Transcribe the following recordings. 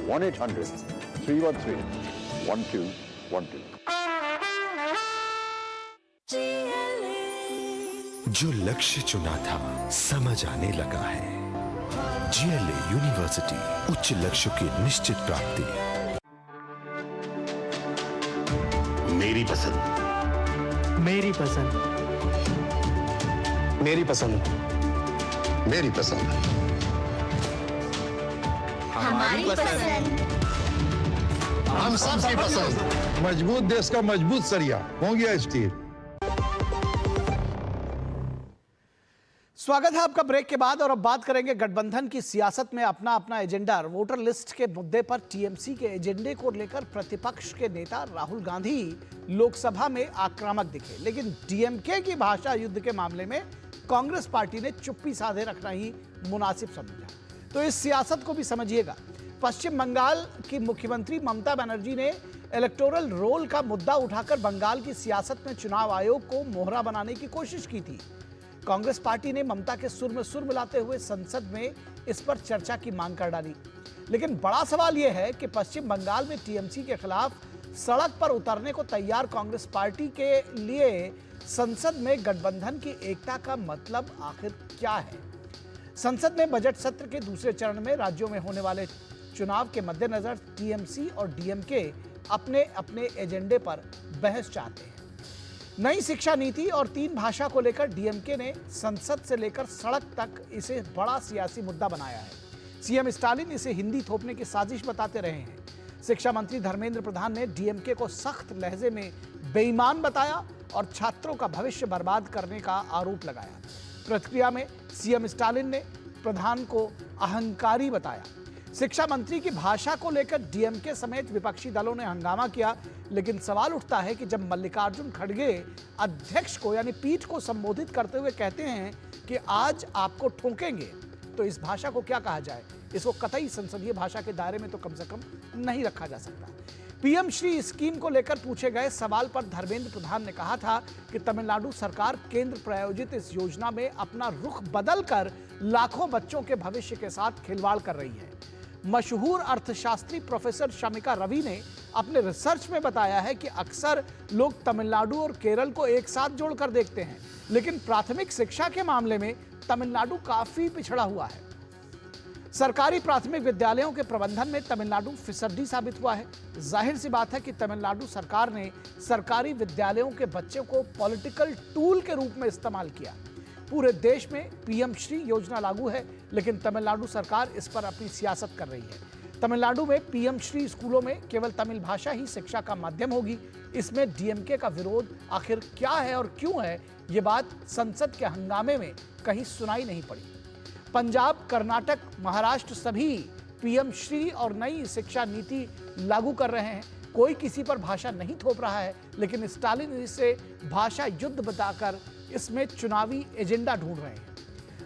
1-800-313-1212। जो लक्ष्य चुना था समझ आने लगा है। GLA यूनिवर्सिटी, उच्च लक्ष्य की निश्चित प्राप्ति। मेरी पसंद, मेरी पसंद, मेरी पसंद, मेरी पसंद, हमारी पसंद, हम सबकी पसंद। मजबूत देश का मजबूत सरिया हो गया स्टील। स्वागत है आपका ब्रेक के बाद और अब बात करेंगे गठबंधन की सियासत में अपना अपना एजेंडा। वोटर लिस्ट के मुद्दे पर टीएमसी के एजेंडे को लेकर प्रतिपक्ष के नेता राहुल गांधी लोकसभा में आक्रामक दिखे, लेकिन डीएमके की भाषा युद्ध के मामले में कांग्रेस पार्टी ने चुप्पी साधे रखना ही मुनासिब समझा। तो इस सियासत को भी समझिएगा। पश्चिम बंगाल की मुख्यमंत्री ममता बनर्जी ने इलेक्टोरल रोल का मुद्दा उठाकर बंगाल की सियासत में चुनाव आयोग को मोहरा बनाने की कोशिश की थी। कांग्रेस पार्टी ने ममता के सुर में सुर मिलाते हुए संसद में इस पर चर्चा की मांग कर डाली। लेकिन बड़ा सवाल यह है कि पश्चिम बंगाल में टीएमसी के खिलाफ सड़क पर उतरने को तैयार कांग्रेस पार्टी के लिए संसद में गठबंधन की एकता का मतलब आखिर क्या है। संसद में बजट सत्र के दूसरे चरण में राज्यों में होने वाले चुनाव के मद्देनजर टीएमसी और डीएमके अपने अपने एजेंडे पर बहस चाहते हैं। नई शिक्षा नीति और 3 भाषा को लेकर डीएमके ने संसद से लेकर सड़क तक इसे बड़ा सियासी मुद्दा बनाया है। सीएम स्टालिन इसे हिंदी थोपने की साजिश बताते रहे हैं। शिक्षा मंत्री धर्मेंद्र प्रधान ने डीएमके को सख्त लहजे में बेईमान बताया और छात्रों का भविष्य बर्बाद करने का आरोप लगाया। प्रतिक्रिया में सीएम स्टालिन ने प्रधान को अहंकारी बताया। शिक्षा मंत्री की भाषा को लेकर डीएमके समेत विपक्षी दलों ने हंगामा किया, लेकिन सवाल उठता है कि जब मल्लिकार्जुन खड़गे अध्यक्ष को यानी पीठ को संबोधित करते हुए कहते हैं कि आज आपको ठोकेंगे, तो इस भाषा को क्या कहा जाए। इसको कतई संसदीय भाषा के दायरे में तो कम से कम नहीं रखा जा सकता। पीएम श्री स्कीम को लेकर पूछे गए सवाल पर धर्मेंद्र प्रधान ने कहा था कि तमिलनाडु सरकार केंद्र प्रायोजित इस योजना में अपना रुख बदलकर लाखों बच्चों के भविष्य के साथ खिलवाड़ कर रही है। मशहूर अर्थशास्त्री प्रोफेसर शमिका रवि ने अपने रिसर्च में बताया है कि अक्सर लोग तमिलनाडु और केरल को एक साथ जोड़कर देखते हैं, लेकिन प्राथमिक शिक्षा के मामले में तमिलनाडु काफी पिछड़ा हुआ है। सरकारी प्राथमिक विद्यालयों के प्रबंधन में तमिलनाडु फिसड्डी साबित हुआ है। जाहिर सी बात है कि तमिलनाडु सरकार ने सरकारी विद्यालयों के बच्चों को पॉलिटिकल टूल के रूप में इस्तेमाल किया। पूरे देश में पीएम श्री योजना लागू है, लेकिन तमिलनाडु सरकार इस पर अपनी सियासत कर रही है। तमिलनाडु में पीएम श्री स्कूलों में केवल तमिल भाषा ही शिक्षा का माध्यम होगी। इसमें डीएमके का विरोध आखिर क्या है और क्यों है, ये बात संसद के हंगामे में कहीं सुनाई नहीं पड़ी। पंजाब, कर्नाटक, महाराष्ट्र सभी पीएम श्री और नई शिक्षा नीति लागू कर रहे हैं। कोई किसी पर भाषा नहीं थोप रहा है, लेकिन स्टालिन इसे भाषा युद्ध बताकर इसमें चुनावी एजेंडा ढूंढ रहे हैं।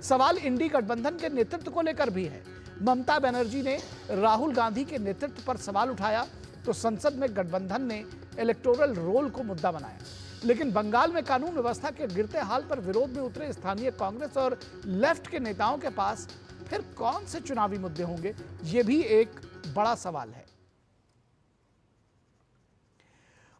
सवाल इंडी गठबंधन के नेतृत्व को लेकर भी है। ममता बनर्जी ने राहुल गांधी के नेतृत्व पर सवाल उठाया तो संसद में गठबंधन ने इलेक्टोरल रोल को मुद्दा बनाया। लेकिन बंगाल में कानून व्यवस्था के गिरते हाल पर विरोध में उतरे स्थानीय कांग्रेस और लेफ्ट के नेताओं के पास फिर कौन से चुनावी मुद्दे होंगे, ये भी एक बड़ा सवाल है।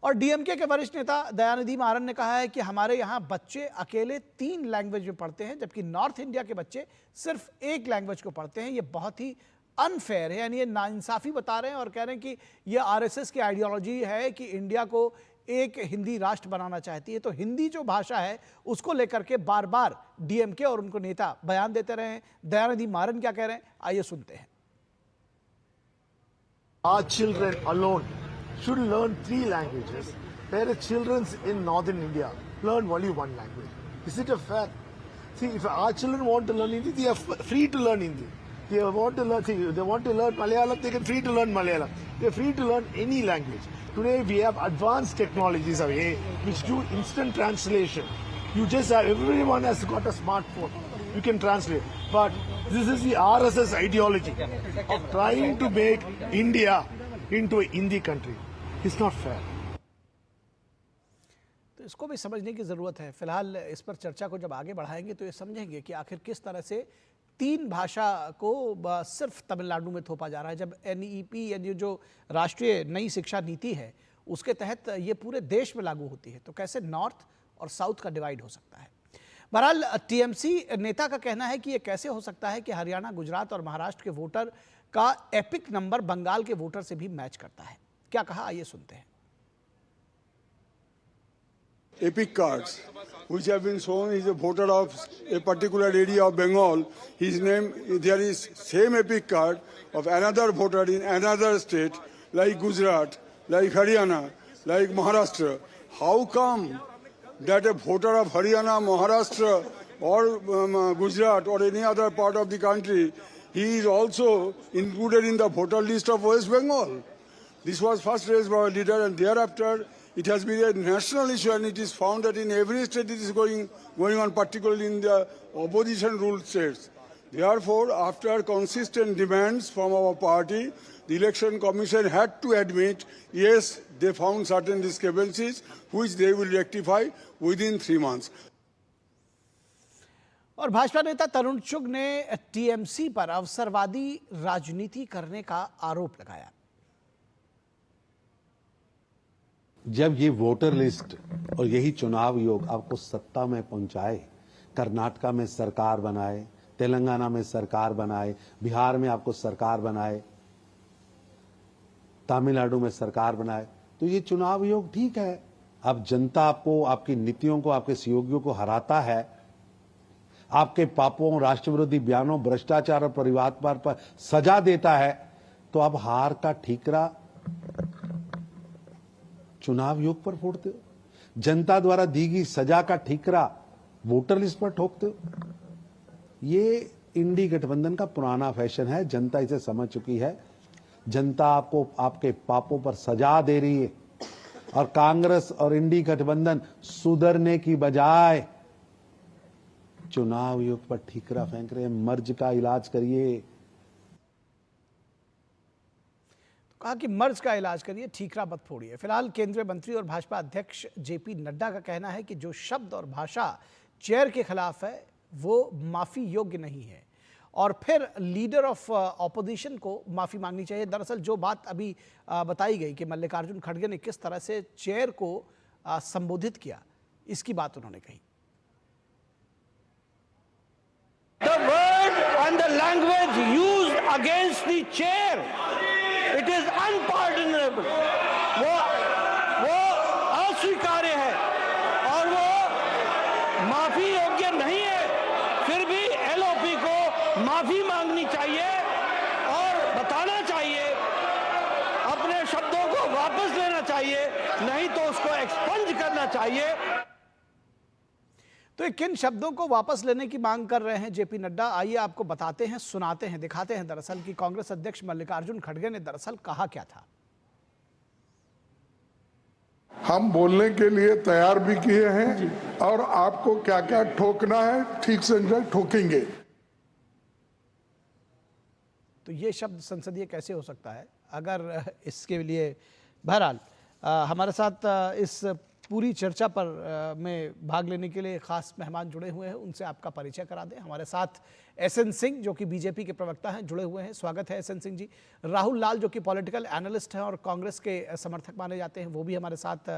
और डीएमके के वरिष्ठ नेता दयानिधि मारन ने कहा है कि हमारे यहाँ बच्चे अकेले 3 लैंग्वेज में पढ़ते हैं, जबकि नॉर्थ इंडिया के बच्चे सिर्फ 1 लैंग्वेज को पढ़ते हैं। ये बहुत ही अनफेयर है, यानी ये नाइंसाफी बता रहे हैं और कह रहे हैं कि ये आरएसएस की आइडियोलॉजी है कि इंडिया को एक हिंदी राष्ट्र बनाना चाहती है। तो हिंदी जो भाषा है उसको लेकर के बार बार डीएमके और उनको नेता बयान देते रहे हैं। दयानिधि मारन क्या कह रहे हैं, आइए सुनते हैं। Our children alone should learn 3 languages, whereas children in northern India learn only 1 language. Is it a fair? See, if our children want to learn Hindi, they are free to learn Hindi. They want to learn, see, they want to learn Malayalam, they are free to learn Malayalam. They are free to learn any language. Today we have advanced technologies which do instant translation. You just have, everyone has got a smartphone. You can translate. But this is the RSS ideology of trying to make India into a Hindi country. It's not fair. तो इसको भी समझने की ज़रूरत है। फिलहाल इस पर चर्चा को जब आगे बढ़ाएंगे तो ये समझेंगे कि आखिर किस तरह से 3 भाषा को सिर्फ तमिलनाडु में थोपा जा रहा है, जब NEP यानी जो राष्ट्रीय नई शिक्षा नीति है उसके तहत ये पूरे देश में लागू होती है, तो कैसे नॉर्थ और साउथ का डिवाइड हो सकता है। बहरहाल TMC नेता का कहना है कि ये कैसे हो सकता है कि हरियाणा, गुजरात और महाराष्ट्र के वोटर का एपिक नंबर बंगाल के वोटर से भी मैच करता है। क्या कहा, आइए सुनते हैं। Epic cards which have been shown is a voter of a particular area of Bengal, his name, there is same epic card of another voter in another state like Gujarat, like Haryana, like Maharashtra. How come that a voter of Haryana, Maharashtra or Gujarat or any other part of the country, he is also included in the voter list of West Bengal? This was first raised by our leader, and thereafter it has been a national issue, and it is found that in every state it is going on, particularly in the opposition ruled states. Therefore, after consistent demands from our party, the Election Commission had to admit, yes, they found certain discrepancies, which they will rectify within 3 months. और भाजपा नेता तरुण चुग ने TMC पर अवसरवादी राजनीति करने का आरोप लगाया। जब ये वोटर लिस्ट और यही चुनाव योग आपको सत्ता में पहुंचाए, कर्नाटका में सरकार बनाए, तेलंगाना में सरकार बनाए, बिहार में आपको सरकार बनाए, तमिलनाडु में सरकार बनाए, तो ये चुनाव योग ठीक है। अब जनता आपको, आपकी नीतियों को, आपके सहयोगियों को हराता है, आपके पापों, राष्ट्रविरोधी बयानों, भ्रष्टाचार और परिवारवाद पर सजा देता है, तो अब हार का ठीकरा चुनाव योग पर फोड़ते हो। जनता द्वारा दी गई सजा का ठीकरा वोटर लिस्ट पर ठोकते हो। ये इंडी गठबंधन का पुराना फैशन है, जनता इसे समझ चुकी है। जनता आपको आपके पापों पर सजा दे रही है और कांग्रेस और इंडी गठबंधन सुधरने की बजाय चुनाव योग पर ठीकरा फेंक रहे हैं। मर्ज का इलाज करिए। कहा कि मर्ज का इलाज करिए, ठीकरा मत फोड़िए। फिलहाल केंद्रीय मंत्री और भाजपा अध्यक्ष JP नड्डा का कहना है कि जो शब्द और भाषा चेयर के खिलाफ है वो माफी योग्य नहीं है और फिर लीडर ऑफ ऑपोजिशन को माफी मांगनी चाहिए। दरअसल जो बात अभी बताई गई कि मल्लिकार्जुन खड़गे ने किस तरह से चेयर को संबोधित किया, इसकी बात उन्होंने कही। The word and the language used against the chair, it is unpardonable. वो अस्वीकार्य है और वो माफी योग्य नहीं है। फिर भी LOP को माफी मांगनी चाहिए और बताना चाहिए, अपने शब्दों को वापस लेना चाहिए, नहीं तो उसको एक्सपंज करना चाहिए। तो किन शब्दों को वापस लेने की मांग कर रहे हैं JP नड्डा, आइए आपको बताते हैं, सुनाते हैं, दिखाते हैं दरअसल कि कांग्रेस अध्यक्ष मल्लिकार्जुन खड़गे ने दरअसल कहा क्या था। हम बोलने के लिए तैयार भी किए हैं और आपको क्या क्या ठोकना है ठीक से ठोकेंगे। तो ये शब्द संसदीय कैसे हो सकता है? अगर इसके लिए बहरहाल हमारे साथ इस पूरी चर्चा पर में भाग लेने के लिए खास मेहमान जुड़े हुए हैं, उनसे आपका परिचय करा दें। हमारे साथ SN सिंह जो कि BJP के प्रवक्ता हैं जुड़े हुए हैं, स्वागत है SN सिंह जी। राहुल लाल जो कि पॉलिटिकल एनालिस्ट हैं और कांग्रेस के समर्थक माने जाते हैं, वो भी हमारे साथ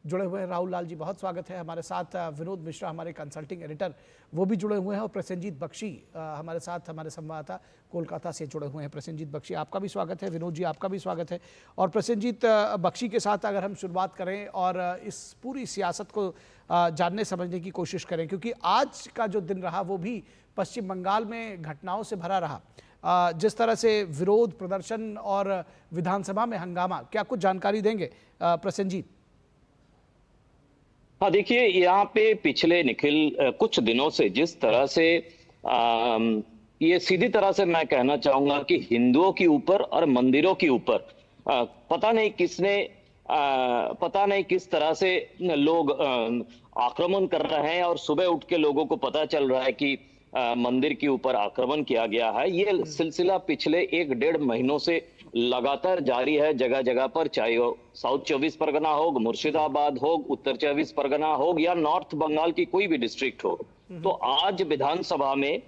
जुड़े हुए हैं। राहुल लाल जी बहुत स्वागत है। हमारे साथ विनोद मिश्रा हमारे कंसल्टिंग एडिटर वो भी जुड़े हुए हैं और प्रसेनजीत बख्शी हमारे साथ हमारे संवाददाता कोलकाता से जुड़े हुए हैं। प्रसेनजीत बख्शी आपका भी स्वागत है। विनोद जी आपका भी स्वागत है। और प्रसेनजीत बख्शी के साथ अगर हम शुरुआत करें और इस पूरी सियासत को जानने समझने की कोशिश करें, क्योंकि आज का जो दिन रहा वो भी पश्चिम बंगाल में घटनाओं से भरा रहा, जिस तरह से विरोध प्रदर्शन और विधानसभा में हंगामा, क्या कुछ जानकारी देंगे प्रसेनजीत? हाँ देखिए, यहाँ पे पिछले निखिल कुछ दिनों से जिस तरह से ये सीधी तरह से मैं कहना चाहूंगा कि हिंदुओं के ऊपर और मंदिरों के ऊपर पता नहीं किस तरह से लोग आक्रमण कर रहे हैं और सुबह उठ के लोगों को पता चल रहा है कि मंदिर के ऊपर आक्रमण किया गया है। ये सिलसिला पिछले 1-1.5 महीनों से लगातार जारी है जगह जगह पर, चाहे वो साउथ 24 परगना हो, मुर्शिदाबाद हो, उत्तर 24 परगना हो या नॉर्थ बंगाल की कोई भी डिस्ट्रिक्ट हो। तो आज विधानसभा में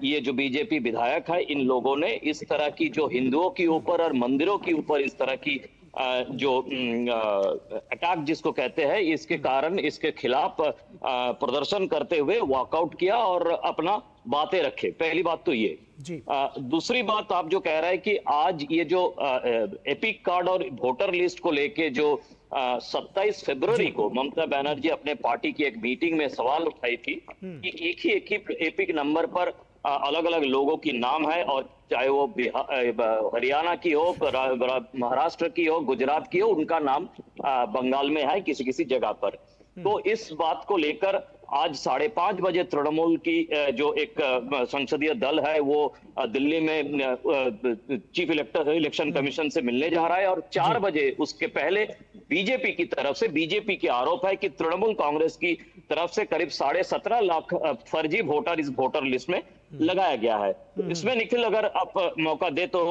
ये जो बीजेपी विधायक है, इन लोगों ने इस तरह की जो हिंदुओं के ऊपर और मंदिरों के ऊपर इस तरह की जो अटैक जिसको कहते हैं, इसके कारण इसके खिलाफ प्रदर्शन करते हुए वॉकआउट किया और अपना बातें रखे। पहली बात तो ये जी। दूसरी बात, आप जो कह रहे हैं कि आज ये जो एपिक कार्ड और वोटर लिस्ट को लेके जो 27 फरवरी को ममता बनर्जी अपने पार्टी की एक मीटिंग में सवाल उठाई थी कि एक ही एपिक नंबर पर अलग अलग लोगों की नाम है, और चाहे वो हरियाणा की हो, महाराष्ट्र की हो, गुजरात की हो, उनका नाम बंगाल में है किसी किसी जगह पर। तो इस बात को लेकर आज 5:30 बजे तृणमूल की जो एक संसदीय दल है वो दिल्ली में चीफ इलेक्शन कमीशन से मिलने जा रहा है, और 4 बजे उसके पहले बीजेपी की तरफ से, बीजेपी के आरोप है कि तृणमूल कांग्रेस की तरफ से करीब 17.5 लाख फर्जी वोटर इस वोटर लिस्ट में लगाया गया है। इसमें निखिल, अगर आप मौका दे तो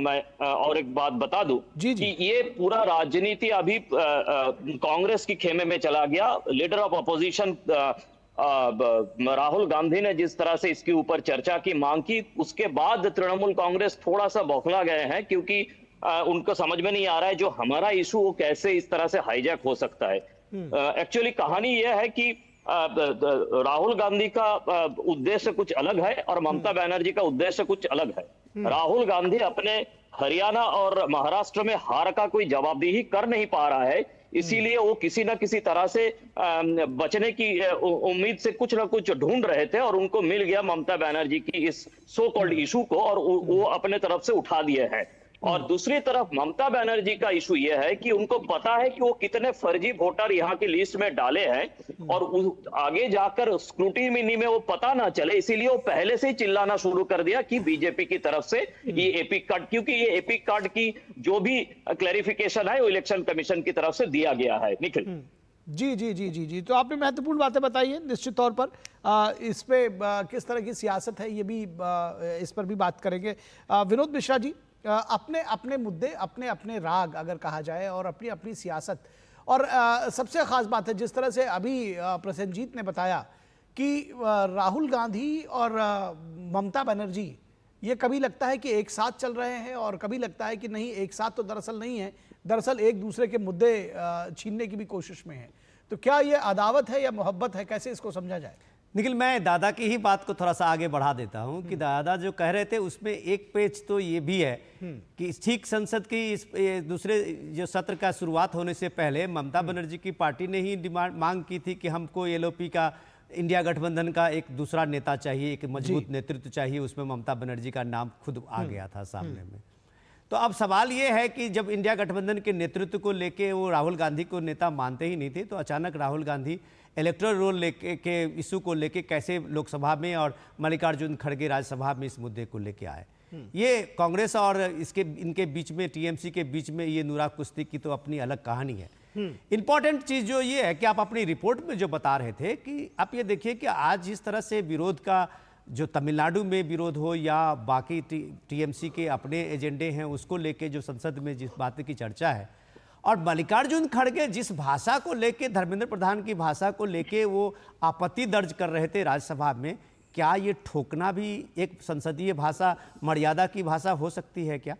मैं और एक बात बता दूं कि ये पूरा राजनीति अभी कांग्रेस की खेमे में चला गया। Leader of opposition Rahul Gandhi ने जिस तरह से इसके ऊपर चर्चा की, मांग की, उसके बाद तृणमूल कांग्रेस थोड़ा सा बौखला गए हैं, क्योंकि उनको समझ में नहीं आ रहा है जो हमारा इशू वो कैसे इस तरह से हाईजैक हो सकता है। एक्चुअली कहानी यह है कि राहुल गांधी का उद्देश्य कुछ अलग है और ममता बनर्जी का उद्देश्य कुछ अलग है। राहुल गांधी अपने हरियाणा और महाराष्ट्र में हार का कोई जवाबदेही कर नहीं पा रहा है, इसीलिए वो किसी न किसी तरह से बचने की उम्मीद से कुछ न कुछ ढूंढ रहे थे, और उनको मिल गया ममता बनर्जी की इस सो कॉल्ड इशू को, और वो अपने तरफ से उठा दिए हैं। और दूसरी तरफ ममता बनर्जी का इशू यह है कि उनको पता है कि वो कितने फर्जी वोटर यहाँ की लिस्ट में डाले हैं, और आगे जाकर स्क्रूटिनी में वो पता ना चले, इसीलिए वो पहले से ही चिल्लाना शुरू कर दिया कि बीजेपी की तरफ से ये एपिक कार्ड, क्योंकि ये एपिक कार्ड की जो भी क्लैरिफिकेशन है वो इलेक्शन कमीशन की तरफ से दिया गया है। निखिल जी जी जी जी जी, तो आपने महत्वपूर्ण बातें बताई है। निश्चित तौर पर इस पे किस तरह की सियासत है, ये भी इस पर भी बात करेंगे। विनोद मिश्रा जी, अपने अपने मुद्दे, अपने अपने राग अगर कहा जाए, और अपनी अपनी सियासत, और सबसे खास बात है जिस तरह से अभी प्रसेनजीत ने बताया कि राहुल गांधी और ममता बनर्जी ये कभी लगता है कि एक साथ चल रहे हैं, और कभी लगता है कि नहीं, एक साथ तो दरअसल नहीं है, दरअसल एक दूसरे के मुद्दे छीनने की भी कोशिश में है। तो क्या ये अदावत है या मोहब्बत है, कैसे इसको समझा जाए? निखिल, मैं दादा की ही बात को थोड़ा सा आगे बढ़ा देता हूं कि दादा जो कह रहे थे उसमें एक पेज तो ये भी है कि ठीक संसद की इस दूसरे जो सत्र का शुरुआत होने से पहले ममता बनर्जी की पार्टी ने ही मांग की थी कि हमको एलओपी का, इंडिया गठबंधन का एक दूसरा नेता चाहिए, एक मजबूत नेतृत्व चाहिए। उसमें ममता बनर्जी का नाम खुद आ गया था सामने में। तो अब सवाल ये है कि जब इंडिया गठबंधन के नेतृत्व को लेके वो राहुल गांधी को नेता मानते ही नहीं थे, तो अचानक राहुल गांधी इलेक्टोरल रोल लेके के इशू को लेके कैसे लोकसभा में और मल्लिकार्जुन खड़गे राज्यसभा में इस मुद्दे को लेके आए। ये कांग्रेस और इनके बीच में, टीएमसी के बीच में ये नूरा कुश्ती की तो अपनी अलग कहानी है। इंपॉर्टेंट चीज जो ये है कि आप अपनी रिपोर्ट में जो बता रहे थे कि आप ये देखिए कि आज जिस तरह से विरोध का जो तमिलनाडु में विरोध हो या बाकी टीएमसी के अपने एजेंडे हैं उसको लेके जो संसद में जिस बात की चर्चा है, और मल्लिकार्जुन खड़गे जिस भाषा को लेके, धर्मेंद्र प्रधान की भाषा को लेके वो आपत्ति दर्ज कर रहे थे राज्यसभा में, क्या ये ठोकना भी एक संसदीय भाषा, मर्यादा की भाषा हो सकती है क्या?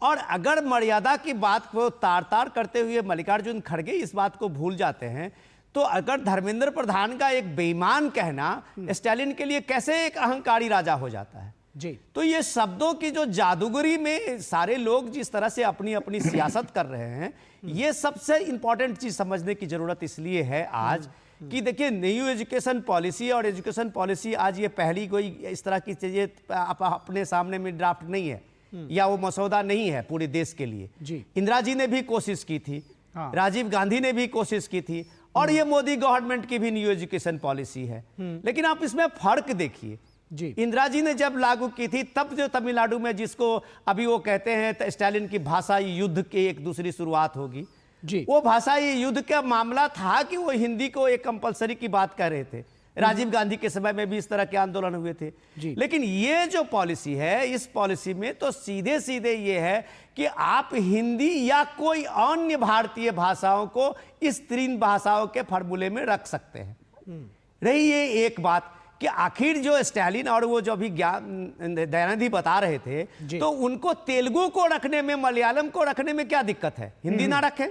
और अगर मर्यादा की बात को तार करते हुए मल्लिकार्जुन खड़गे इस बात को भूल जाते हैं, तो अगर धर्मेंद्र प्रधान का एक बेईमान कहना स्टालिन के लिए कैसे एक अहंकारी राजा हो जाता है जी। तो ये शब्दों की जो जादूगरी में सारे लोग जिस तरह से अपनी अपनी सियासत कर रहे हैं, ये सबसे इंपॉर्टेंट चीज समझने की जरूरत इसलिए है आज कि देखिए, न्यू एजुकेशन पॉलिसी और एजुकेशन पॉलिसी आज ये पहली कोई इस तरह की चीजें अपने सामने में ड्राफ्ट नहीं है या वो मसौदा नहीं है पूरे देश के लिए। इंदिरा जी ने भी कोशिश की थी, राजीव गांधी ने भी कोशिश की थी, और ये मोदी गवर्नमेंट की भी न्यू एजुकेशन पॉलिसी है। लेकिन आप इसमें फर्क देखिए, इंदिरा जी ने जब लागू की थी तब जो तमिलनाडु में, जिसको अभी वो कहते हैं स्टालिन की भाषाई युद्ध की एक दूसरी शुरुआत होगी, वो भाषाई युद्ध का मामला था कि वो हिंदी को एक कंपलसरी की बात कर रहे थे। राजीव गांधी के समय में भी इस तरह के आंदोलन हुए थे। लेकिन ये जो पॉलिसी है, इस पॉलिसी में तो सीधे सीधे ये है कि आप हिंदी या कोई अन्य भारतीय भाषाओं को इस 3 भाषाओं के फॉर्मूले में रख सकते हैं। रही ये एक बात कि आखिर जो स्टालिन और वो जो अभी दयानिधि बता रहे थे, तो उनको तेलुगु को रखने में, मलयालम को रखने में क्या दिक्कत है, हिंदी ना रखें।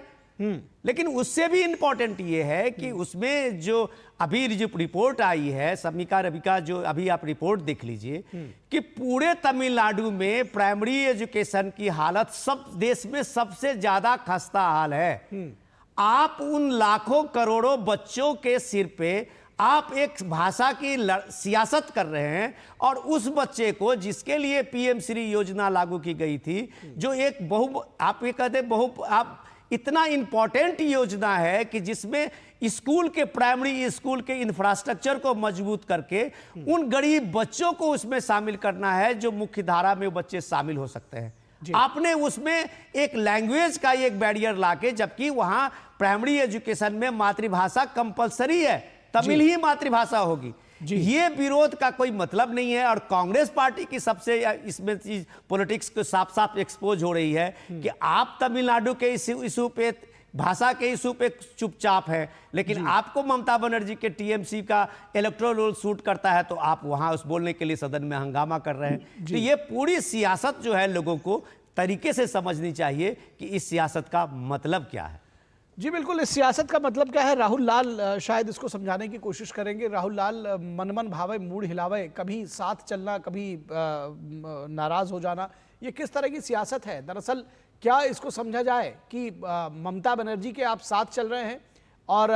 लेकिन उससे भी इंपॉर्टेंट ये है कि उसमें जो अभी जो रिपोर्ट आई है समीक्षा रवि का, जो अभी आप रिपोर्ट देख लीजिए कि पूरे तमिलनाडु में प्राइमरी एजुकेशन की हालत सब देश में सबसे ज्यादा खस्ता हाल है। आप उन लाखों करोड़ों बच्चों के सिर पे आप एक भाषा की सियासत कर रहे हैं, और उस बच्चे को जिसके लिए पीएम श्री योजना लागू की गई थी, जो एक आप ये कहते आप इतना इंपॉर्टेंट योजना है कि जिसमें स्कूल के, प्राइमरी स्कूल के इंफ्रास्ट्रक्चर को मजबूत करके उन गरीब बच्चों को उसमें शामिल करना है जो मुख्य धारा में बच्चे शामिल हो सकते हैं। आपने उसमें एक लैंग्वेज का एक बैरियर लाके, जबकि वहां प्राइमरी एजुकेशन में मातृभाषा कंपलसरी है, तमिल ही मातृभाषा होगी। ये विरोध का कोई मतलब नहीं है। और कांग्रेस पार्टी की सबसे इसमें चीज पॉलिटिक्स को साफ साफ एक्सपोज हो रही है कि आप तमिलनाडु के इशू पे, भाषा के इशू पे चुपचाप है, लेकिन आपको ममता बनर्जी के टीएमसी का इलेक्टोरल रोल सूट करता है तो आप वहां उस बोलने के लिए सदन में हंगामा कर रहे हैं। तो ये पूरी सियासत जो है लोगों को तरीके से समझनी चाहिए कि इस सियासत का मतलब क्या है। जी बिल्कुल, इस सियासत का मतलब क्या है, राहुल लाल शायद इसको समझाने की कोशिश करेंगे। राहुल लाल, मन मन भावे मूड हिलावे, कभी साथ चलना, कभी नाराज हो जाना, ये किस तरह की सियासत है? दरअसल क्या इसको समझा जाए कि ममता बनर्जी के आप साथ चल रहे हैं और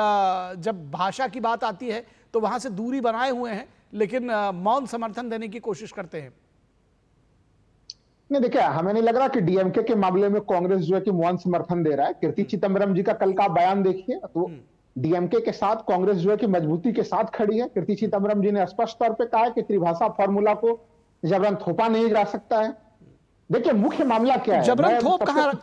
जब भाषा की बात आती है तो वहां से दूरी बनाए हुए हैं, लेकिन मौन समर्थन देने की कोशिश करते हैं? नहीं, देखिए, हमें नहीं लग रहा कि डीएमके के मामले में कांग्रेस जो है कि मौन समर्थन दे रहा है। कीर्ति चिदम्बरम जी का कल का बयान देखिए तो डीएमके के साथ कांग्रेस जो है कि मजबूती के साथ खड़ी है। कीर्ति चिदम्बरम जी ने स्पष्ट तौर पे कहा है कि त्रिभाषा फॉर्मूला को जबरन थोपा नहीं जा सकता है। देखिए, मुख्य मामला क्या है, जबरन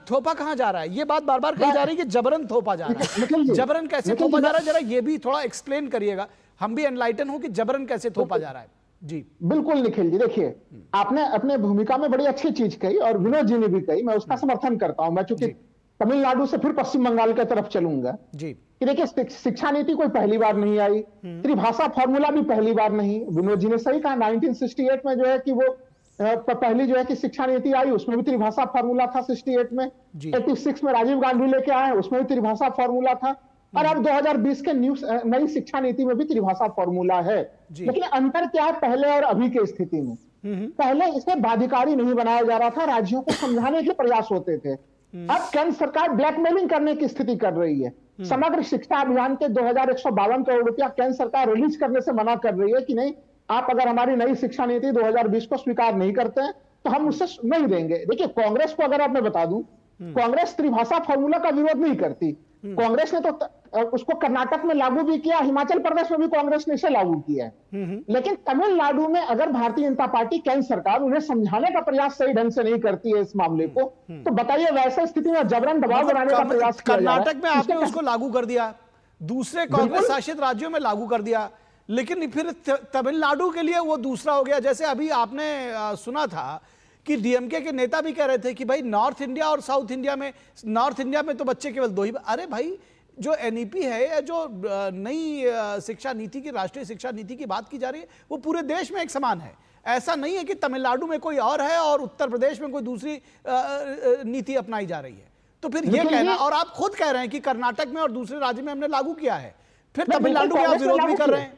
थोपा कहां जा रहा है? ये बात बार बार कही जा रही है कि जबरन थोपा जा रहा है। जबरन कैसे थोपा जा रहा है, जरा ये भी थोड़ा एक्सप्लेन करिएगा, हम भी एनलाइटन हो कि जबरन कैसे थोपा जा रहा है। जी बिल्कुल निखिल जी, देखिए, आपने अपने भूमिका में बड़ी अच्छी चीज कही और विनोद जी ने भी कही, मैं उसका समर्थन करता हूं। मैं चूंकि तमिलनाडु से फिर पश्चिम बंगाल की तरफ चलूंगा जी, कि देखिए, शिक्षा नीति कोई पहली बार नहीं आई, त्रिभाषा फॉर्मूला भी पहली बार नहीं। विनोद जी ने सही कहा, 1968 में जो है कि वो पहली जो है कि शिक्षा नीति आई, उसमें भी त्रिभाषा फॉर्मूला था 68 में। 86 में राजीव गांधी लेके आए, उसमें भी त्रिभाषा फॉर्मूला था, और अब 2020 के नई शिक्षा नीति में भी त्रिभाषा फॉर्मूला है। लेकिन अंतर क्या है पहले और अभी की स्थिति में? पहले इसे बाध्यकारी नहीं बनाया जा रहा था, राज्यों को समझाने के प्रयास होते थे। अब केंद्र सरकार ब्लैकमेलिंग करने की स्थिति कर रही है। समग्र शिक्षा अभियान के 2152 करोड़ रुपया केंद्र सरकार रिलीज करने से मना कर रही है कि नहीं, आप अगर हमारी नई शिक्षा नीति 2020 को स्वीकार नहीं करते हैं तो हम उससे नहीं देंगे। देखिए, कांग्रेस को अगर आप मैं बता दूं, कांग्रेस त्रिभाषा फॉर्मूला का विरोध नहीं करती। कांग्रेस ने तो उसको कर्नाटक में लागू भी किया, हिमाचल प्रदेश में भी कांग्रेस ने इसे लागू किया है। लेकिन तमिलनाडु में अगर भारतीय जनता पार्टी, केंद्र सरकार उन्हें समझाने का प्रयास सही ढंग से नहीं करती है इस मामले को, तो बताइए वैसे स्थिति में जबरन दबाव बनाने का प्रयास किया जा रहा है। कर्नाटक में आपने उसको लागू कर दिया, दूसरे कांग्रेस शासित राज्यों में लागू कर दिया, लेकिन फिर तमिलनाडु के लिए वो दूसरा हो गया। जैसे अभी आपने सुना था कि डीएमके के नेता भी कह रहे थे कि भाई नॉर्थ इंडिया और साउथ इंडिया में, नॉर्थ इंडिया में तो बच्चे केवल 2 ही। अरे भाई, जो एनईपी है या जो नई शिक्षा नीति की, राष्ट्रीय शिक्षा नीति की बात की जा रही है, वो पूरे देश में एक समान है। ऐसा नहीं है कि तमिलनाडु में कोई और है और उत्तर प्रदेश में कोई दूसरी नीति अपनाई जा रही है। तो फिर ये कहना, और आप खुद कह रहे हैं कि कर्नाटक में और दूसरे राज्य में हमने लागू किया है, फिर तमिलनाडु में आप विरोध भी कर रहे हैं।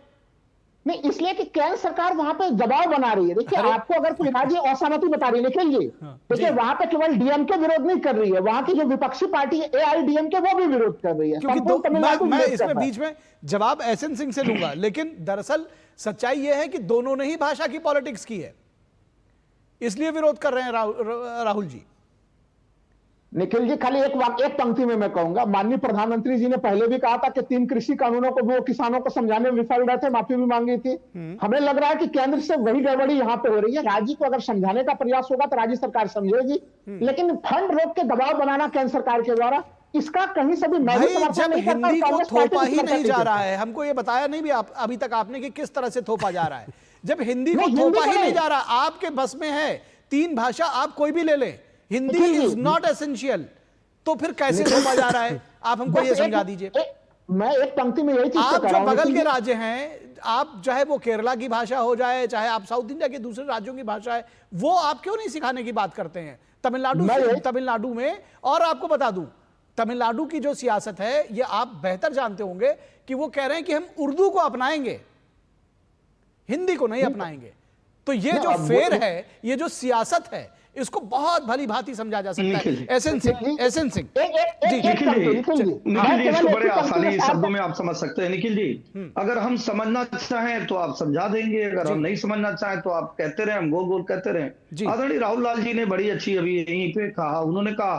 नहीं, इसलिए कि केंद्र सरकार वहां पे दबाव बना रही है। देखिए, आपको अगर कोई राज्य असहमति बता रही है, लेकिन जी देखिए, वहां पे केवल डीएमके विरोध नहीं कर रही है, वहां की जो विपक्षी पार्टी है एआईडीएमके, वो भी विरोध कर रही है। मैं इसमें बीच में जवाब एसएन सिंह से लूंगा, लेकिन दरअसल सच्चाई यह है कि दोनों ने ही भाषा की पॉलिटिक्स की है, इसलिए विरोध कर रहे हैं राहुल जी। निखिल जी, खाली एक पंक्ति में मैं कहूंगा, माननीय प्रधानमंत्री जी ने पहले भी कहा था कि 3 कृषि कानूनों को वो किसानों को समझाने में विफल रहे थे, माफी भी मांगी थी। हमें लग रहा है कि केंद्र से वही गड़बड़ी यहाँ पे हो रही है। राज्य को अगर समझाने का प्रयास होगा तो राज्य सरकार समझेगी, लेकिन फंड रोक के दबाव बनाना केंद्र सरकार के द्वारा, इसका कहीं से भी मैं जब हिंदी को थोपा ही नहीं जा रहा है, हमको ये बताया नहीं भी अभी तक आपने कि किस तरह से थोपा जा रहा है। जब हिंदी को थोपा ही नहीं जा रहा, आपके बस में है 3 भाषा, आप कोई भी ले लें, हिंदी इज नॉट एसेंशियल, तो फिर कैसे थोपा जा रहा है? आप हमको ये समझा दीजिए। मैं एक पंक्ति में यही चीज आप कह जो रहा हूं बगल कि के राज्य हैं, आप चाहे वो केरला की भाषा हो जाए, चाहे आप साउथ इंडिया के दूसरे राज्यों की भाषा है, वो आप क्यों नहीं सिखाने की बात करते हैं? तमिलनाडु में, और आपको बता दूं, तमिलनाडु की जो सियासत है, ये आप बेहतर जानते होंगे कि वो कह रहे हैं कि हम उर्दू को अपनाएंगे, हिंदी को नहीं अपनाएंगे। तो ये जो फेर है, ये जो सियासत है, इसको बहुत भली भांति समझा जा सकता है। एसएन सिंह जी, निखिल जी इसको बड़े आसानी शब्दों में आप समझ सकते हैं। निखिल जी, अगर हम समझना चाहें तो आप समझा देंगे, अगर हम नहीं समझना चाहें तो आप कहते रहे, हम गोल गोल कहते रहे। आदरणीय राहुल लाल जी ने बड़ी अच्छी अभी यहीं पे कहा, उन्होंने कहा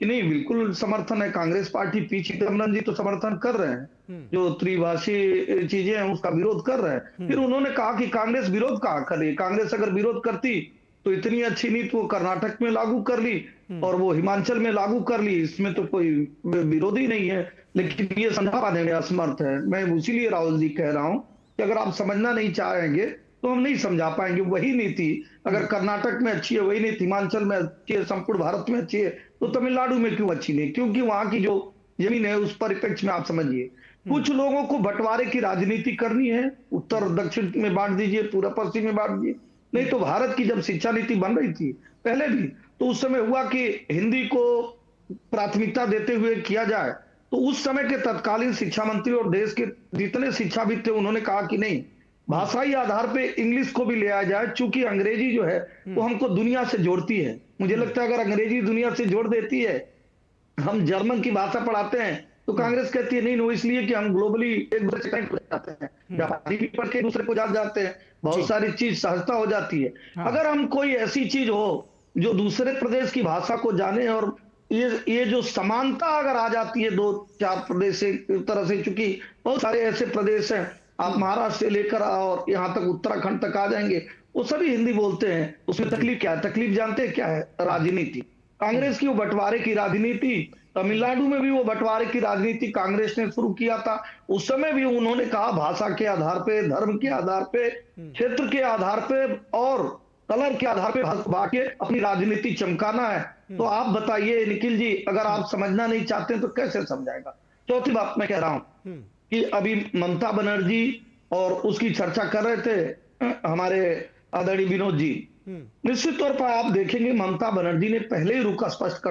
कि नहीं बिल्कुल समर्थन है, कांग्रेस पार्टी पी चिदम्बरम जी तो समर्थन कर रहे हैं, जो त्रिभाषी चीजें हैं उसका विरोध कर रहे हैं। फिर उन्होंने कहा कि कांग्रेस विरोध कहा कर रही है, कांग्रेस अगर विरोध करती तो इतनी अच्छी नीति वो कर्नाटक में लागू कर ली और वो हिमाचल में लागू कर ली, इसमें तो कोई विरोधी नहीं है। लेकिन ये समझा पाने में असमर्थ है। मैं इसीलिए राहुल जी कह रहा हूं कि अगर आप समझना नहीं चाहेंगे तो हम नहीं समझा पाएंगे। वही नीति अगर कर्नाटक में अच्छी है, वही नीति हिमाचल में अच्छी है, संपूर्ण भारत में अच्छी है, तो तमिलनाडु में क्यों अच्छी नहीं? क्योंकि वहां की जो जमीन है उस परिप्रेक्ष्य में आप समझिए, कुछ लोगों को बंटवारे की राजनीति करनी है, उत्तर दक्षिण में बांट दीजिए, पूरा पश्चिम में बांट दीजिए। नहीं तो भारत की जब शिक्षा नीति बन रही थी पहले भी, तो उस समय हुआ कि हिंदी को प्राथमिकता देते हुए किया जाए, तो उस समय के तत्कालीन शिक्षा मंत्री और देश के जितने शिक्षाविद थे उन्होंने कहा कि नहीं, भाषाई आधार पे इंग्लिश को भी ले आया जाए, चूंकि अंग्रेजी जो है वो हमको दुनिया से जोड़ती है। मुझे लगता है अगर अंग्रेजी दुनिया से जोड़ देती है, हम जर्मन की भाषा पढ़ाते हैं तो कांग्रेस कहती है नहीं नो, इसलिए कि हम ग्लोबली एक दूसरे से कनेक्ट हो जाते हैं, व्यापारी भी पढ़ के एक दूसरे को जान जाते हैं, बहुत सारी चीज सहजता हो जाती है। अगर हम कोई ऐसी चीज हो जो दूसरे प्रदेश की भाषा को जाने, और ये जो समानता अगर आ जाती है दो चार प्रदेश से तरह से, चूंकि बहुत सारे ऐसे प्रदेश हैं, आप महाराष्ट्र से लेकर और यहाँ तक उत्तराखंड तक आ जाएंगे, वो सभी हिंदी बोलते हैं। उसमें तकलीफ क्या है? तकलीफ जानते हैं क्या है? राजनीति। कांग्रेस की वो बंटवारे की राजनीति, तमिलनाडु में भी वो बंटवारे की राजनीति कांग्रेस ने शुरू किया था। उस समय भी उन्होंने कहा भाषा के आधार पे, धर्म के आधार पे, क्षेत्र के आधार पे और कलर के आधार पे बांट के अपनी राजनीति चमकाना है। तो आप बताइए निखिल जी, अगर आप समझना नहीं चाहते तो कैसे समझाएगा? चौथी बात मैं कह रहा हूं कि अभी ममता बनर्जी और उसकी चर्चा कर रहे थे हमारे आदरणीय विनोद जी। निश्चित तौर पर आप देखेंगे ममता बनर्जी ने पहले ही रुख स्पष्ट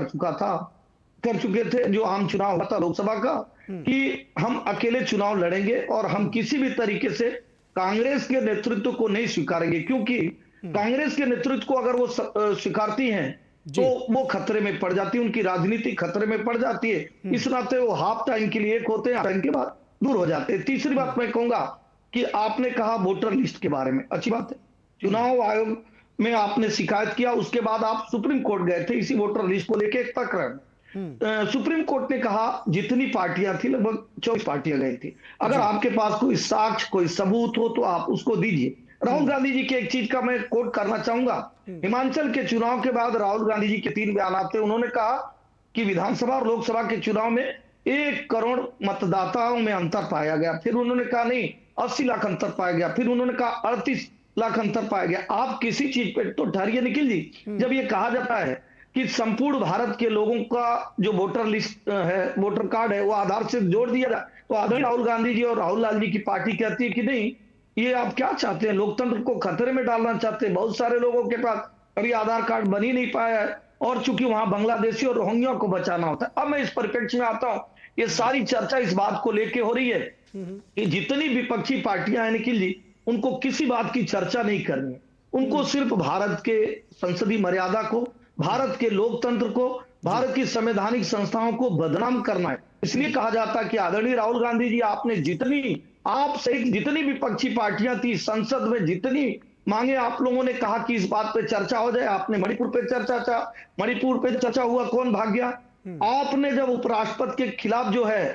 कर चुके थे, जो आम चुनाव हुआ था लोकसभा का, कि हम अकेले चुनाव लड़ेंगे और हम किसी भी तरीके से कांग्रेस के नेतृत्व को नहीं स्वीकारेंगे, क्योंकि कांग्रेस के नेतृत्व को अगर वो स्वीकारती हैं तो वो खतरे में पड़ जाती है, उनकी राजनीति खतरे में पड़ जाती है। इस नाते वो हाफ टाइम के लिए एक होते हैं, टाइम के बाद दूर हो जाते हैं। तीसरी बात मैं कहूंगा कि आपने कहा वोटर लिस्ट के बारे में, अच्छी बात है, चुनाव आयोग में आपने शिकायत किया, उसके बाद आप सुप्रीम कोर्ट गए थे इसी वोटर लिस्ट को लेके एक प्रकरण। सुप्रीम कोर्ट ने कहा जितनी पार्टियां थी, लगभग 24 पार्टियां गई थी, अगर आपके पास कोई साक्ष्य कोई सबूत हो तो आप उसको दीजिए। राहुल गांधी जी के एक चीज का मैं कोट करना चाहूंगा, हिमाचल के चुनाव के बाद राहुल गांधी जी के 3 बयान आते, उन्होंने कहा कि विधानसभा और लोकसभा के चुनाव में 1 करोड़ मतदाताओं में अंतर पाया गया। फिर उन्होंने कहा नहीं 80 लाख अंतर पाया गया। फिर उन्होंने कहा 38 लाख अंतर पाया गया। आप किसी चीज पे तो ठहरिए निखिल जी, जब ये कहा जाता है कि संपूर्ण भारत के लोगों का जो वोटर लिस्ट है, वोटर कार्ड है, वो आधार से जोड़ दिया जाए, तो आदरणीय राहुल गांधी जी और राहुल लाल जी की पार्टी कहती है कि नहीं, ये आप क्या चाहते हैं, लोकतंत्र को खतरे में डालना चाहते हैं। बहुत सारे लोगों के पास अभी आधार कार्ड बन ही नहीं पाया है, और चूंकि वहां बांग्लादेशी और रोहिंग्या को बचाना होता है। अब मैं इस परिप्रेक्ष्य में आता हूं, ये सारी चर्चा इस बात को लेके हो रही है कि जितनी विपक्षी पार्टियां हैं निखिल जी, उनको किसी बात की चर्चा नहीं करनी है, उनको सिर्फ भारत के संसदीय मर्यादा को, भारत के लोकतंत्र को, भारत की संवैधानिक संस्थाओं को बदनाम करना है। इसलिए कहा जाता है कि आदरणीय राहुल गांधी जी, आपने जितनी विपक्षी पार्टियां थी संसद में, जितनी मांगे आप लोगों ने कहा कि इस बात पे चर्चा हो जाए। आपने मणिपुर पे चर्चा हुआ, कौन भाग गया? आपने जब उपराष्ट्रपति के खिलाफ जो है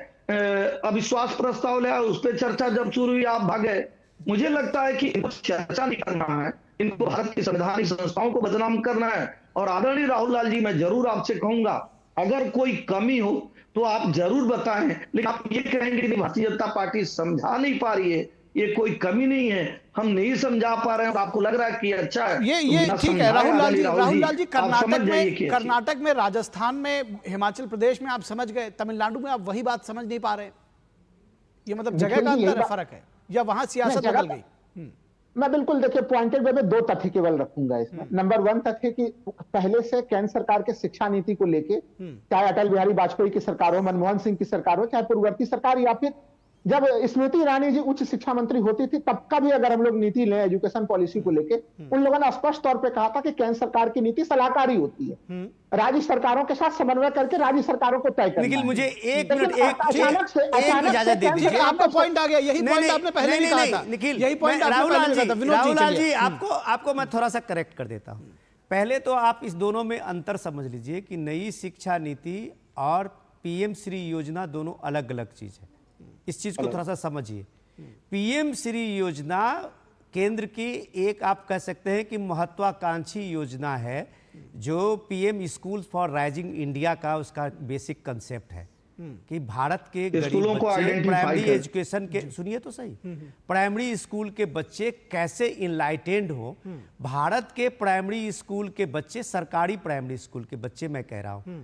अविश्वास प्रस्ताव लाया, उस पर चर्चा जब शुरू हुई, आप भागे। मुझे लगता है कि इनको चर्चा नहीं करना है, इनको भारत की संवैधानिक संस्थाओं को बदनाम करना है। और आदरणीय राहुल लाल जी, मैं जरूर आपसे कहूंगा, अगर कोई कमी हो तो आप जरूर बताएं, लेकिन आप ये कहेंगे कि भारतीय जनता पार्टी समझा नहीं पा रही है, ये कोई कमी नहीं है, हम नहीं समझा पा रहे हैं और आपको लग रहा है कि अच्छा है, ये ठीक है। राहुल लाल जी कर्नाटक में, राजस्थान में, हिमाचल प्रदेश में आप समझ गए, तमिलनाडु में आप वही बात समझ नहीं पा रहे। ये मतलब जगह का अंतर है, फर्क है, या वहां सियासत बदल गई? मैं बिल्कुल देखिए पॉइंटेड वे में 2 तथ्य केवल रखूंगा इसमें। नंबर 1 तथ्य कि पहले से केंद्र सरकार के शिक्षा नीति को लेके, चाहे अटल बिहारी वाजपेयी की सरकार हो, मनमोहन सिंह की सरकार हो, चाहे पूर्ववर्ती सरकार, या फिर जब स्मृति ईरानी जी उच्च शिक्षा मंत्री होती थी तब का भी अगर हम लोग नीति लें एजुकेशन पॉलिसी को लेके, उन लोगों ने स्पष्ट तौर पे कहा था कि केंद्र सरकार की नीति सलाहकारी होती है, राज्य सरकारों के साथ समन्वय करके राज्य सरकारों को तय करना। निखिल, मुझे एक मिनट अचानक से इजाजत दे दीजिए। आपका पॉइंट आ गया, यही पॉइंट आपने पहले भी कहा था। निखिल, यही पॉइंट आपने पहले भी कहा था। राहुल जी, आपको मैं थोड़ा सा करेक्ट कर देता हूं। पहले तो आप इस दोनों में अंतर समझ लीजिए कि नई शिक्षा नीति और पीएम श्री योजना दोनों अलग अलग चीज है। इस चीज को थोड़ा सा समझिए। पीएम श्री योजना केंद्र की एक आप कह सकते हैं कि महत्वाकांक्षी योजना है, जो PM school for rising India का उसका बेसिक कंसेप्ट है कि भारत के गरीब बच्चे प्राइमरी एजुकेशन के, सुनिए तो सही, प्राइमरी स्कूल के बच्चे कैसे इनलाइटेंड हो। भारत के प्राइमरी स्कूल के बच्चे, सरकारी प्राइमरी स्कूल के बच्चे मैं कह रहा हूं,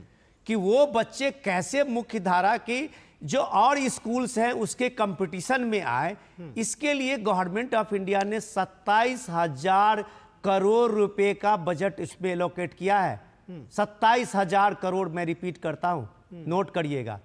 कि वो बच्चे कैसे मुख्य धारा की जो और स्कूल्स हैं उसके कंपटीशन में आए। इसके लिए गवर्नमेंट ऑफ इंडिया ने 27,000 करोड़ रुपए का बजट इसमें एलोकेट किया है। 27,000 करोड़, मैं रिपीट करता हूं, नोट करिएगा।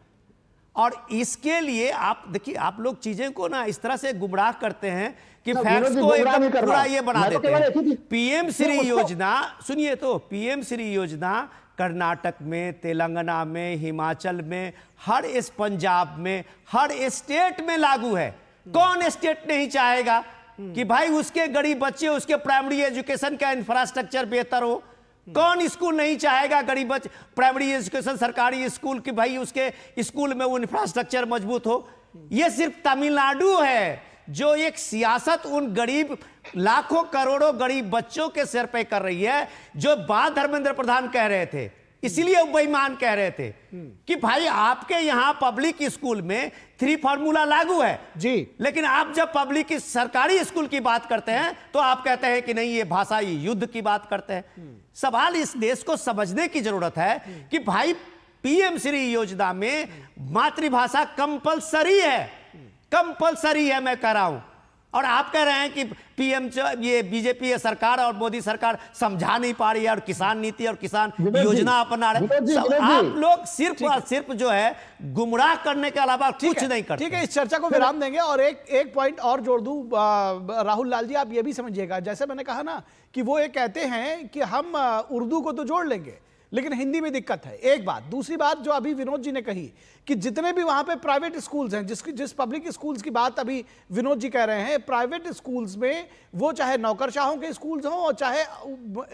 और इसके लिए आप देखिए, आप लोग चीजें को ना इस तरह से गुमराह करते हैं कि फैक्ट्स को एकदम पूरा ये बना देते हैं। पीएम श्री योजना, सुनिए तो, पीएम श्री योजना कर्नाटक में, तेलंगाना में, हिमाचल में, हर इस पंजाब में, हर स्टेट में लागू है। कौन स्टेट नहीं चाहेगा कि भाई उसके गरीब बच्चे, उसके प्राइमरी एजुकेशन का इंफ्रास्ट्रक्चर बेहतर हो? कौन स्कूल नहीं चाहेगा गरीब बच्चे प्राइमरी एजुकेशन, सरकारी स्कूल की भाई उसके स्कूल में वो इंफ्रास्ट्रक्चर मजबूत हो? ये सिर्फ तमिलनाडु है जो एक सियासत उन गरीब लाखों करोड़ों गरीब बच्चों के सिर पे कर रही है, जो बात धर्मेंद्र प्रधान कह रहे थे। इसलिए वो बेईमान कह रहे थे कि भाई आपके यहां पब्लिक स्कूल में 3 फार्मूला लागू है जी, लेकिन आप जब पब्लिक सरकारी स्कूल की बात करते हैं तो आप कहते हैं कि नहीं, ये भाषाई युद्ध की बात करते हैं। सवाल इस देश को समझने की जरूरत है कि भाई पीएम श्री योजना में मातृभाषा कंपलसरी है, कंपलसरी है मैं कह रहा हूं। और आप कह रहे हैं कि पीएम ये बीजेपी सरकार और मोदी सरकार समझा नहीं पा रही है और किसान नीति और किसान योजना अपना रहे। आप लोग सिर्फ और सिर्फ जो है गुमराह करने के अलावा कुछ नहीं करते। ठीक है, इस चर्चा को विराम देंगे और एक पॉइंट और जोड़ दूं। राहुल लाल जी, आप ये भी समझिएगा, जैसे मैंने कहा ना कि वो ये कहते हैं कि हम उर्दू को तो जोड़ लेंगे लेकिन हिंदी में दिक्कत है, एक बात। दूसरी बात जो अभी विनोद जी ने कही कि जितने भी वहां पे प्राइवेट स्कूल्स हैं, जिस पब्लिक स्कूल्स की बात अभी विनोद जी कह रहे हैं, प्राइवेट स्कूल्स में वो चाहे नौकरशाहों के स्कूल्स हों और चाहे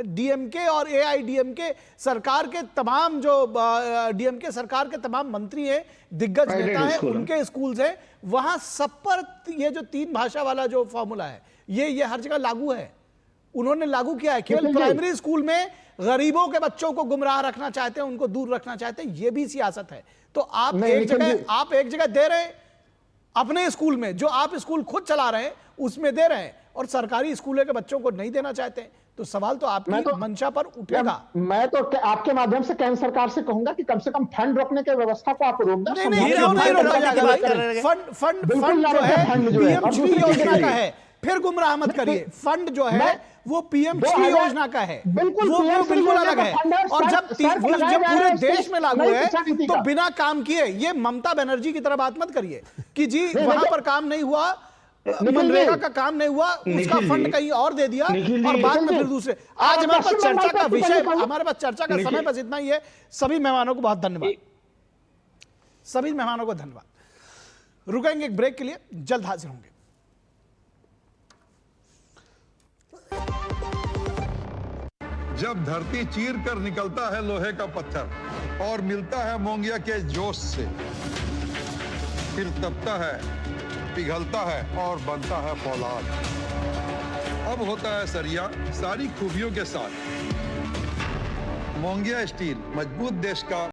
डीएमके और एआईडीएमके सरकार के तमाम जो डीएमके सरकार के तमाम मंत्री हैं, दिग्गज नेता हैं, उनके स्कूल्स हैं, वहां सब पर ये जो 3 भाषा वाला जो फॉर्मूला है ये हर जगह लागू है। उन्होंने लागू किया है। केवल प्राइमरी स्कूल में गरीबों के बच्चों को गुमराह रखना चाहते हैं, उनको दूर रखना चाहते हैं, ये भी सियासत है। तो आप एक जगह दे रहे हैं अपने स्कूल में, जो आप स्कूल खुद चला रहे हैं उसमें दे रहे हैं, और सरकारी स्कूलों के बच्चों को नहीं देना चाहते हैं। तो सवाल तो आपकी मंशा पर उठेगा। मैं तो आपके माध्यम से केंद्र सरकार से कहूंगा कि कम से कम फंड रोकने की व्यवस्था को आप रोक दें। फंड जो है पीएम श्री योजना का है, फिर गुमराह मत करिए। फंड जो है वो पीएम श्री योजना का है, वो बिल्कुल अलग है। और जब पूरे देश में लागू है तो बिना काम किए, ये ममता बनर्जी की तरह बात मत करिए कि जी वहां पर काम नहीं हुआ, मनरेगा का काम नहीं हुआ, उसका फंड कहीं और दे दिया और बाद में फिर दूसरे। आज हमारे पास चर्चा का विषय, हमारे पास चर्चा का समय बस इतना ही है। सभी मेहमानों को बहुत धन्यवाद, सभी मेहमानों को धन्यवाद। रुकेंगे एक ब्रेक के लिए, जल्द हाजिर होंगे। जब धरती चीर कर निकलता है लोहे का पत्थर और मिलता है मोंगिया के जोश से, फिर तपता है, पिघलता है और बनता है फौलाद। अब होता है सरिया सारी खूबियों के साथ। मोंगिया स्टील, मजबूत देश का